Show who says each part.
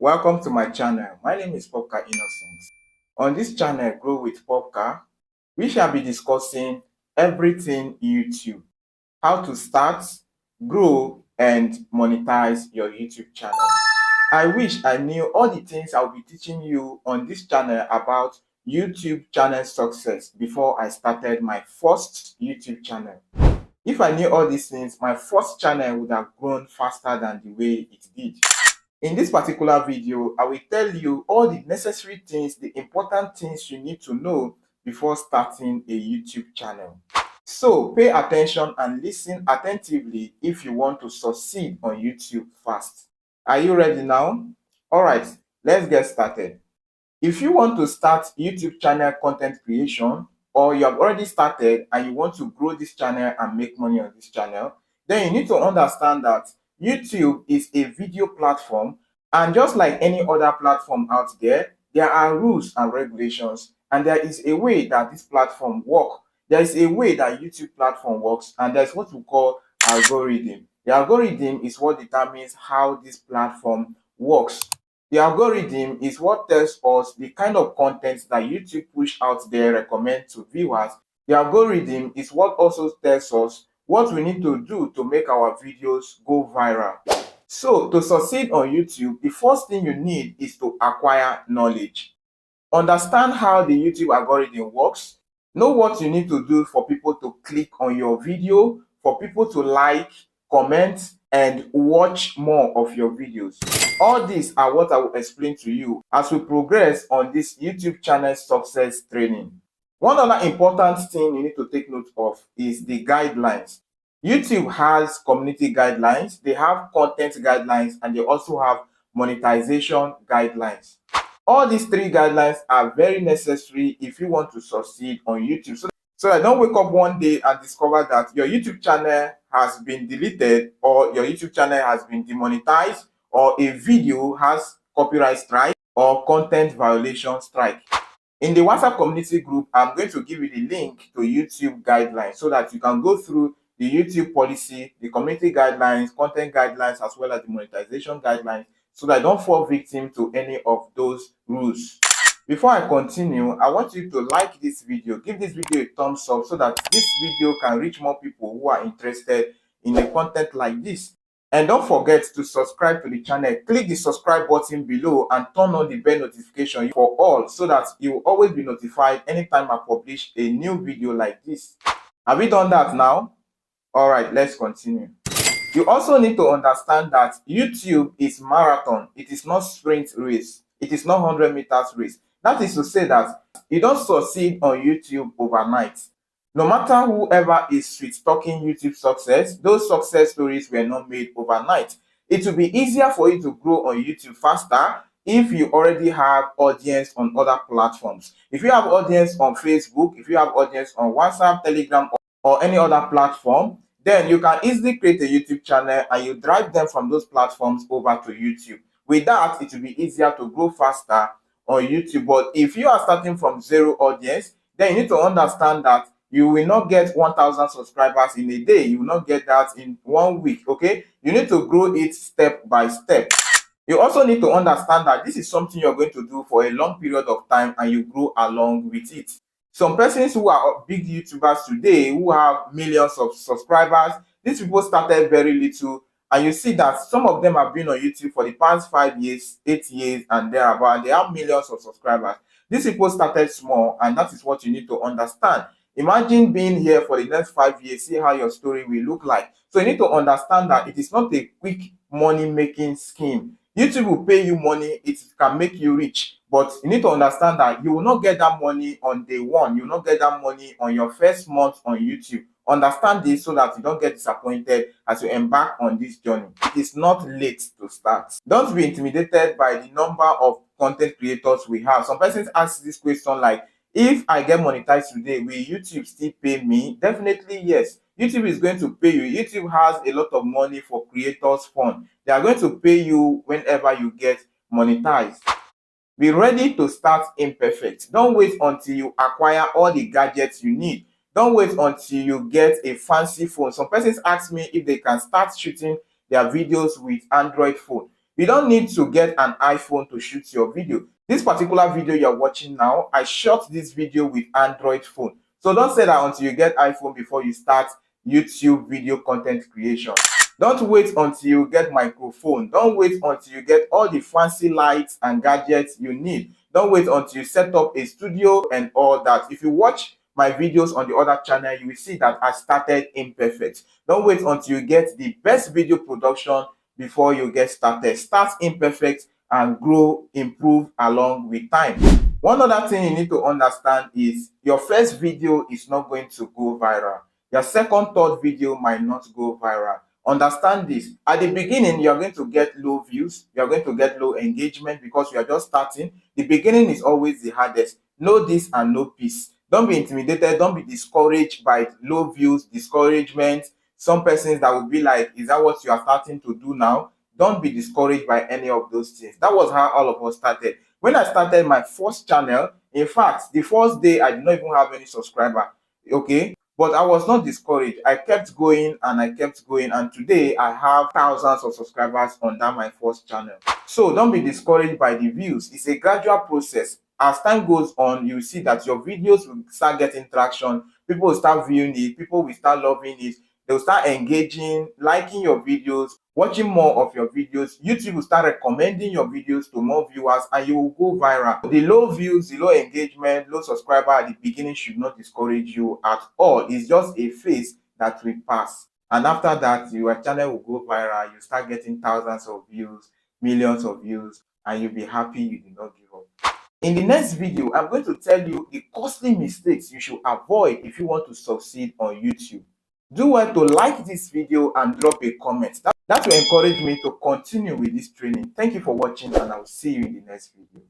Speaker 1: Welcome to my channel. My name is Popka Innocent. On this channel, Grow with Popka, we shall be discussing everything YouTube. How to start, grow, and monetize your YouTube channel. I wish I knew all the things I'll be teaching you on this channel about YouTube channel success before I started my first YouTube channel. If I knew all these things, my first channel would have grown faster than the way it did. In this particular video, I will tell you all the necessary things, the important things you need to know before starting a YouTube channel. So pay attention and listen attentively if you want to succeed on YouTube fast. Are you ready now? Alright, let's get started. If you want to start YouTube channel content creation, or you have already started and you want to grow this channel and make money on this channel, then you need to understand that YouTube is a video platform, and just like any other platform out there, there are rules and regulations, and there is a way that this platform works. There is a way that YouTube platform works, and there's what we call algorithm. The algorithm is what determines how this platform works. The algorithm is what tells us the kind of content that YouTube push out there, recommend to viewers. The algorithm is what also tells us what we need to do to make our videos go viral. So to succeed on YouTube, the first thing you need is to acquire knowledge. Understand how the YouTube algorithm works. Know what you need to do for people to click on your video, for people to like, comment, and watch more of your videos. All these are what I will explain to you as we progress on this YouTube channel success training. One other important thing you need to take note of is the guidelines. YouTube has community guidelines, they have content guidelines, and they also have monetization guidelines. All these three guidelines are very necessary if you want to succeed on YouTube. So that don't wake up one day and discover that your YouTube channel has been deleted, or your YouTube channel has been demonetized, or a video has copyright strike or content violation strike. In the WhatsApp community group, I'm going to give you the link to YouTube guidelines so that you can go through the YouTube policy, the community guidelines, content guidelines, as well as the monetization guidelines, so that I don't fall victim to any of those rules. Before I continue, I want you to like this video, give this video a thumbs up so that this video can reach more people who are interested in the content like this. And don't forget to subscribe to the channel. Click the subscribe button below and turn on the bell notification for all so that you will always be notified anytime I publish a new video like this. Have we done that now? Alright, let's continue. You also need to understand that YouTube is marathon. It is not sprint race. It is not 100 meters race. That is to say that you don't succeed on YouTube overnight. No matter whoever is sweet talking YouTube success, those success stories were not made overnight. It will be easier for you to grow on YouTube faster if you already have audience on other platforms. If you have audience on Facebook, if you have audience on WhatsApp, Telegram, or any other platform, then you can easily create a YouTube channel and you drive them from those platforms over to YouTube. With that, it will be easier to grow faster on YouTube. But if you are starting from zero audience, then you need to understand that you will not get 1,000 subscribers in a day. You will not get that in 1 week, okay? You need to grow it step by step. You also need to understand that this is something you're going to do for a long period of time and you grow along with it. Some persons who are big YouTubers today, who have millions of subscribers, these people started very little, and you see that some of them have been on YouTube for the past 5 years, 8 years, and thereabout, and they have millions of subscribers. These people started small, and that is what you need to understand. Imagine being here for the next 5 years, see how your story will look like. So you need to understand that it is not a quick money-making scheme. YouTube will pay you money, it can make you rich, but you need to understand that you will not get that money on day one. You will not get that money on your first month on YouTube. Understand this so that you don't get disappointed as you embark on this journey. It is not late to start. Don't be intimidated by the number of content creators we have. Some persons ask this question like, if I get monetized today, will YouTube still pay me? Definitely yes. YouTube is going to pay you. YouTube has a lot of money for creators' fund. They are going to pay you whenever you get monetized. Be ready to start imperfect. Don't wait until you acquire all the gadgets you need. Don't wait until you get a fancy phone. Some persons ask me if they can start shooting their videos with Android phone. You don't need to get an iPhone to shoot your video. This particular video you're watching now, I shot this video with Android phone. So don't say that until you get iPhone before you start YouTube video content creation. Don't wait until you get microphone. Don't wait until you get all the fancy lights and gadgets you need. Don't wait until you set up a studio and all that. If you watch my videos on the other channel, you will see that I started imperfect. Don't wait until you get the best video production before you get started. Start imperfect and grow, improve along with time. One other thing you need to understand is your first video is not going to go viral. Your second, third video might not go viral. Understand this. At the beginning, you're going to get low views. You're going to get low engagement because you are just starting. The beginning is always the hardest. Know this and know peace. Don't be intimidated. Don't be discouraged by low views, discouragement. Some persons that will be like, is that what you are starting to do now? Don't be discouraged by any of those things. That was how all of us started. When I started my first channel, in fact, the first day I did not even have any subscriber. Okay, but I was not discouraged. I kept going and I kept going, and today I have thousands of subscribers under my first channel. So don't be discouraged by the views. It's a gradual process. As time goes on, you see that your videos will start getting traction. People will start viewing it. People will start loving it. They'll start engaging, liking your videos, watching more of your videos. YouTube will start recommending your videos to more viewers and you will go viral. The low views, the low engagement, low subscriber at the beginning should not discourage you at all. It's just a phase that will pass. And after that, your channel will go viral. You start getting thousands of views, millions of views, and you'll be happy you did not give up. In the next video, I'm going to tell you the costly mistakes you should avoid if you want to succeed on YouTube. Do well to like this video and drop a comment. That will encourage me to continue with this training. Thank you for watching and I will see you in the next video.